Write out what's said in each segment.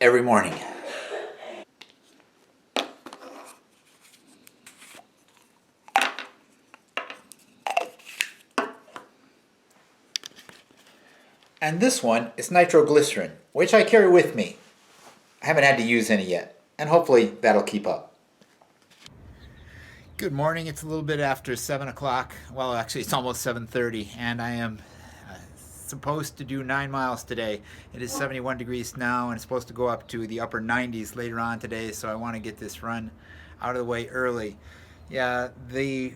every morning. And this one is nitroglycerin, which I carry with me. I haven't had to use any yet, and hopefully that'll keep up. Good morning. It's a little bit after 7 o'clock. Well, actually, it's almost 7:30, and I am supposed to do 9 miles today. It is 71 degrees now, and it's supposed to go up to the upper 90s later on today, so I want to get this run out of the way early. Yeah, the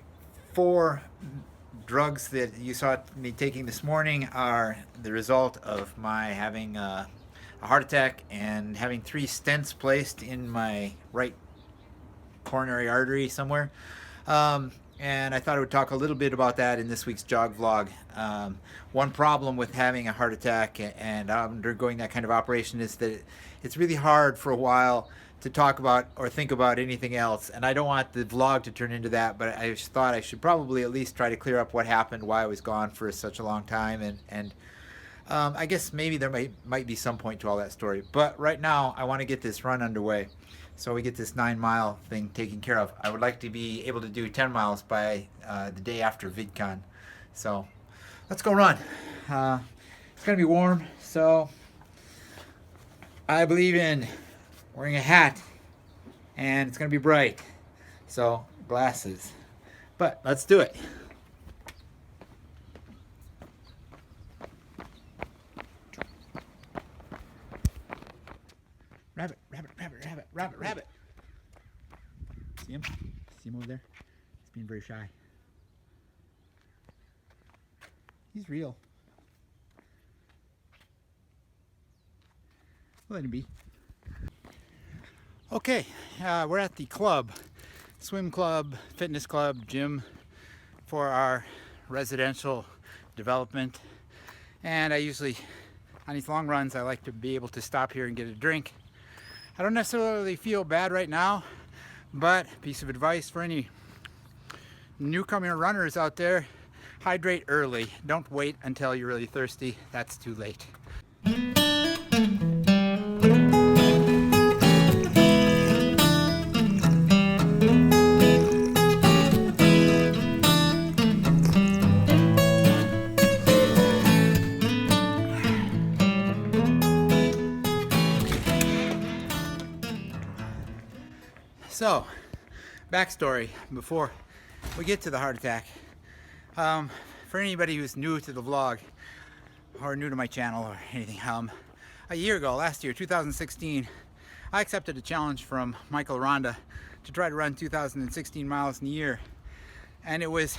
4 drugs that you saw me taking this morning are the result of my having a heart attack and having 3 stents placed in my right coronary artery somewhere. And I thought I would talk a little bit about that in this week's jog vlog. One problem with having a heart attack and undergoing that kind of operation is that it's really hard for a while to talk about or think about anything else. And I don't want the vlog to turn into that, but I just thought I should probably at least try to clear up what happened, why I was gone for such a long time, and I guess maybe there might be some point to all that story. But right now, I want to get this run underway, so we get this 9-mile thing taken care of. I would like to be able to do 10 miles by the day after VidCon. So let's go run. It's going to be warm, so I believe in wearing a hat, and it's going to be bright, so glasses. But let's do it. Rabbit, rabbit, rabbit, rabbit, rabbit, rabbit. See him? See him over there? He's being very shy. He's real. We'll let him be. Okay, we're at the club, swim club, fitness club, gym for our residential development. And I usually, on these long runs, I like to be able to stop here and get a drink. I don't necessarily feel bad right now, but piece of advice for any newcomer runners out there: hydrate early. Don't wait until you're really thirsty. That's too late. So, backstory before we get to the heart attack. For anybody who's new to the vlog or new to my channel or anything, a year ago, last year, 2016, I accepted a challenge from Michael Ronda to try to run 2016 miles in a year. And it was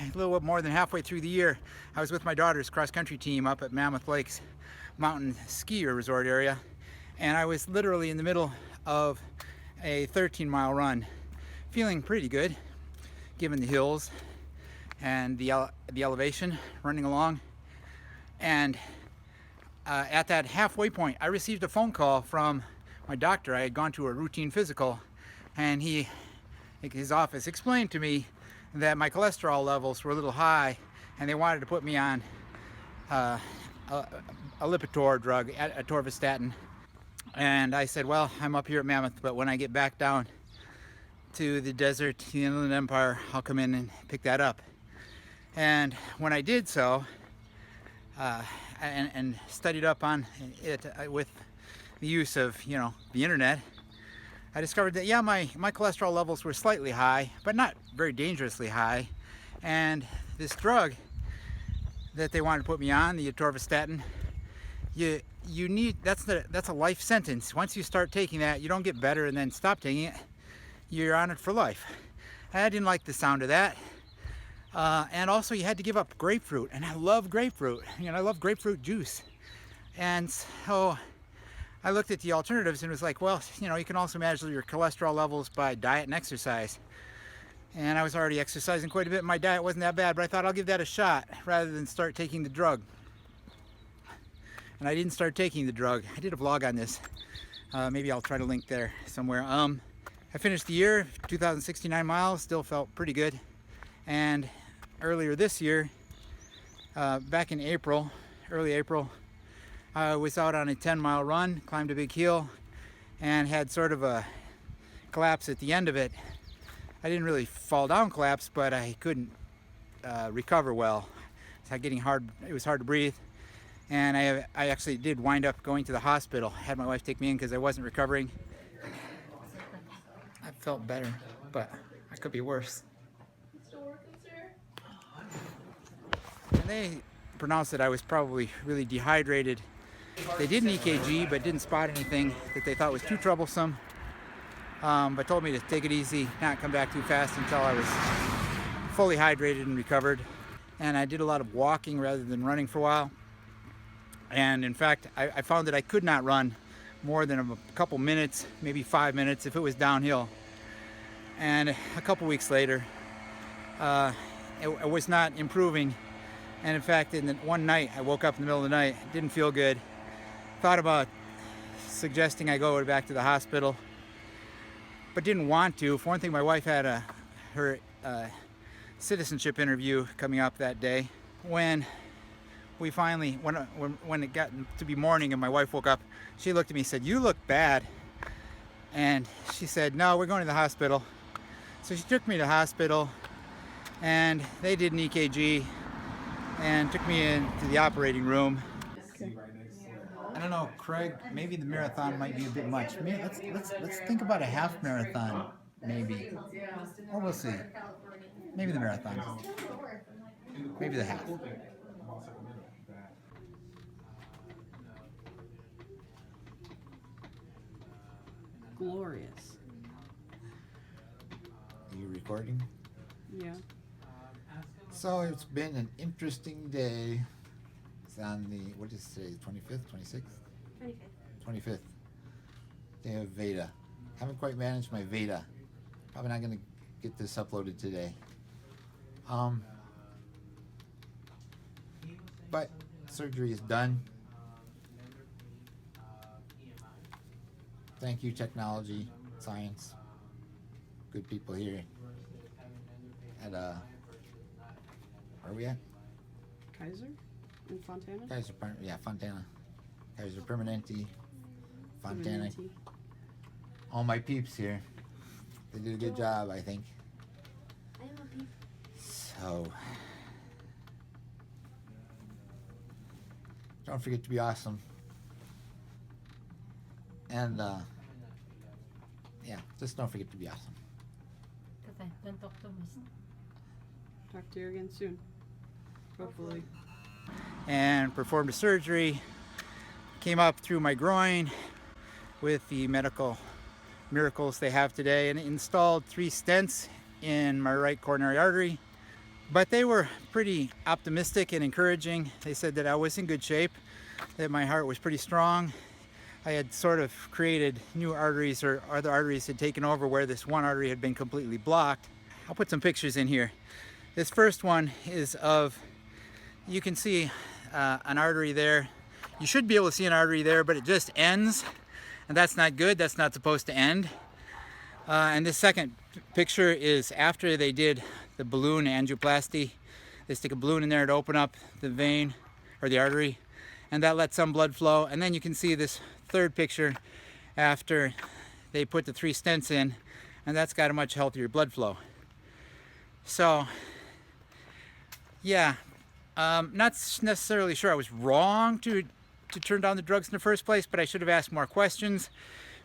a little bit more than halfway through the year. I was with my daughter's cross-country team up at Mammoth Lakes mountain ski resort area, and I was literally in the middle of a 13-mile run, feeling pretty good given the hills and the elevation running along. And at that halfway point, I received a phone call from my doctor. I had gone to a routine physical, and his office explained to me that my cholesterol levels were a little high, and they wanted to put me on a Lipitor drug, atorvastatin. And I said, well, I'm up here at Mammoth, but when I get back down to the desert, the Inland Empire, I'll come in and pick that up. And when I did so, and studied up on it with the use of, the internet, I discovered that, yeah, my cholesterol levels were slightly high, but not very dangerously high. And this drug that they wanted to put me on, the atorvastatin, you need, that's a life sentence. Once you start taking that, you don't get better and then stop taking it. You're on it for life. I didn't like the sound of that. And also you had to give up grapefruit, and I love grapefruit. I love grapefruit juice. And so I looked at the alternatives and was like, well, you can also measure your cholesterol levels by diet and exercise. And I was already exercising quite a bit. My diet wasn't that bad, but I thought I'll give that a shot rather than start taking the drug. And I didn't start taking the drug. I did a vlog on this. Maybe I'll try to link there somewhere. I finished the year, 2069 miles, still felt pretty good. And earlier this year, back in April, early April, I was out on a 10-mile run, climbed a big hill, and had sort of a collapse at the end of it. I didn't really fall down collapse, but I couldn't recover well. It was hard to breathe, and I actually did wind up going to the hospital. I had my wife take me in because I wasn't recovering. I felt better, but I could be worse. And they pronounced that I was probably really dehydrated. They did an EKG, but didn't spot anything that they thought was too troublesome. But told me to take it easy, not come back too fast until I was fully hydrated and recovered. And I did a lot of walking rather than running for a while. And in fact, I found that I could not run more than a couple minutes, maybe 5 minutes if it was downhill. And a couple weeks later, it was not improving. And in fact, one night, I woke up in the middle of the night, didn't feel good. Thought about suggesting I go back to the hospital, but didn't want to. For one thing, my wife had her citizenship interview coming up that day. When it got to be morning and my wife woke up, she looked at me and said, "You look bad." And she said, "No, we're going to the hospital." So she took me to the hospital, and they did an EKG and took me into the operating room. Okay. I don't know, Craig, maybe the marathon might be a bit much. Maybe let's think about a half marathon, maybe. Or we'll see. Maybe the marathon. Maybe the half. Glorious. Are you recording? Yeah. So it's been an interesting day. It's on the, what is today, 25th, 26th? 25th. 25th. Day of Veda. Haven't quite managed my Veda. Probably not going to get this uploaded today. But surgery is done. Thank you, technology, science. Good people here at where are we at? Kaiser in Fontana? Fontana. Kaiser Permanente, Fontana. All my peeps here. They did a good job, I think. I am a peep. So, don't forget to be awesome. And, just don't forget to be awesome. Don't talk too much. Talk to you again soon. Hopefully. And performed a surgery. Came up through my groin with the medical miracles they have today, and installed 3 stents in my right coronary artery. But they were pretty optimistic and encouraging. They said that I was in good shape, that my heart was pretty strong. I had sort of created new arteries, or other arteries had taken over where this one artery had been completely blocked. I'll put some pictures in here. This first one is of, you can see an artery there. You should be able to see an artery there, but it just ends, and that's not good. That's not supposed to end. And this second picture is after they did the balloon angioplasty. They stick a balloon in there to open up the vein or the artery, and that lets some blood flow. And then you can see this third picture after they put the 3 stents in, and that's got a much healthier blood flow. So yeah, not necessarily sure I was wrong to turn down the drugs in the first place, but I should have asked more questions.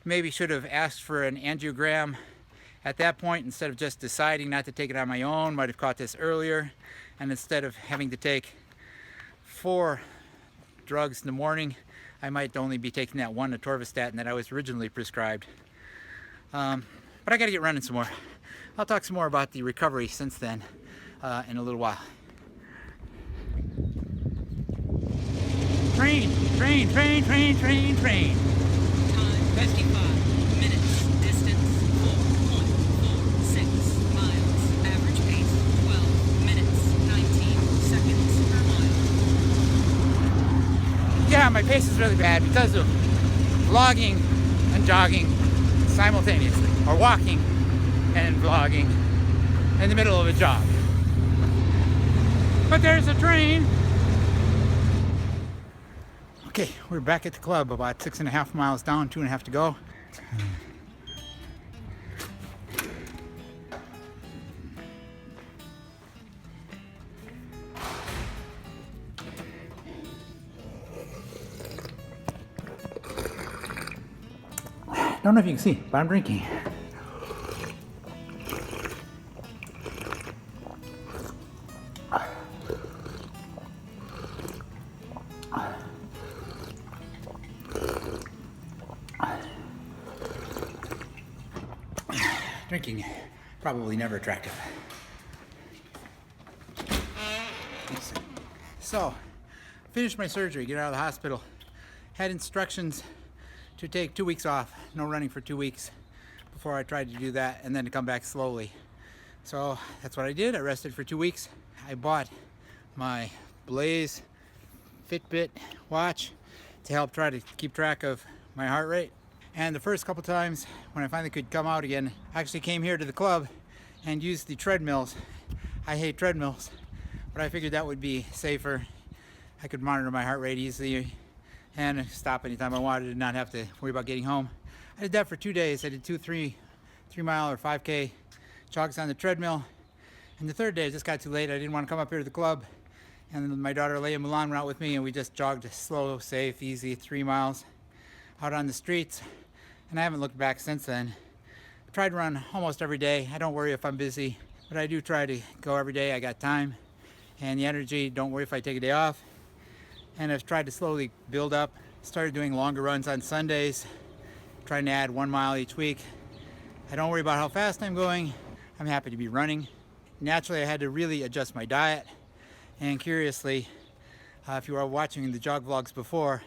Maybe should have asked for an angiogram at that point instead of just deciding not to take it on my own. Might have caught this earlier, and instead of having to take 4 drugs in the morning, I might only be taking that one atorvastatin that I was originally prescribed. But I got to get running some more. I'll talk some more about the recovery since then in a little while. Train. Time 55 minutes. Distance 4.46 miles. Average pace 12 minutes 19 seconds per mile. Yeah, my pace is really bad because of vlogging and jogging simultaneously, or walking and vlogging in the middle of a jog. But there's a train. Okay, we're back at the club, about 6.5 miles down, 2.5 to go. Don't know if you can see, but I'm drinking. Drinking, probably never attractive. So, finished my surgery, get out of the hospital. Had instructions to take 2 weeks off, no running for 2 weeks before I tried to do that, and then to come back slowly. So that's what I did. I rested for 2 weeks. I bought my Blaze Fitbit watch to help try to keep track of my heart rate. And the first couple times when I finally could come out again, I actually came here to the club and used the treadmills. I hate treadmills, but I figured that would be safer. I could monitor my heart rate easily and stop anytime I wanted and not have to worry about getting home. I did that for 2 days. I did 2 3 mile or 5K jogs on the treadmill. And the third day, it just got too late. I didn't want to come up here to the club. And my daughter Leia and Mulan were out with me, and we just jogged slow, safe, easy 3 miles out on the streets. And I haven't looked back since then. I tried to run almost every day. I don't worry if I'm busy, but I do try to go every day. I got time and the energy. Don't worry if I take a day off. And I've tried to slowly build up. Started doing longer runs on Sundays, trying to add 1 mile each week. I don't worry about how fast I'm going. I'm happy to be running. Naturally, I had to really adjust my diet. And curiously, if you were watching the jog vlogs before,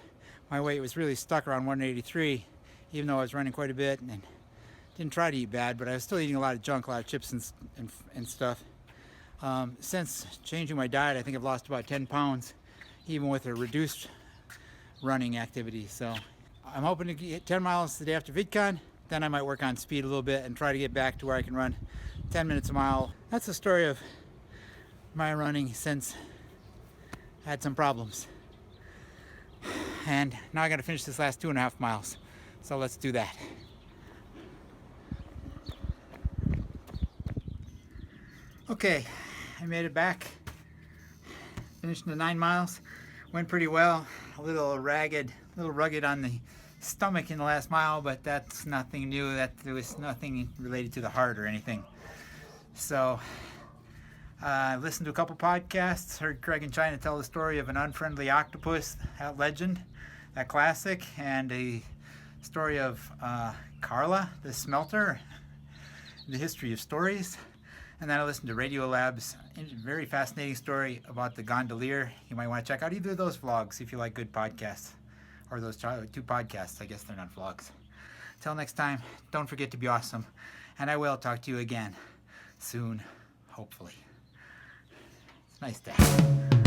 my weight was really stuck around 183, even though I was running quite a bit and didn't try to eat bad, but I was still eating a lot of junk, a lot of chips and stuff. Since changing my diet, I think I've lost about 10 pounds, even with a reduced running activity. So I'm hoping to get 10 miles the day after VidCon. Then I might work on speed a little bit and try to get back to where I can run 10 minutes a mile. That's the story of my running since I had some problems. And now I got to finish this last 2.5 miles. So let's do that. Okay, I made it back. Finished the 9 miles. Went pretty well. A little ragged, a little rugged on the stomach in the last mile, but that's nothing new. There was nothing related to the heart or anything. So I listened to a couple podcasts, heard Craig and China tell the story of an unfriendly octopus, that legend, that classic, and a story of Carla, the smelter, the history of stories. And then I listened to Radio Lab's very fascinating story about the gondolier. You might want to check out either of those vlogs if you like good podcasts. Or those 2 podcasts. I guess they're not vlogs. Till next time, don't forget to be awesome. And I will talk to you again soon, hopefully. It's a nice day.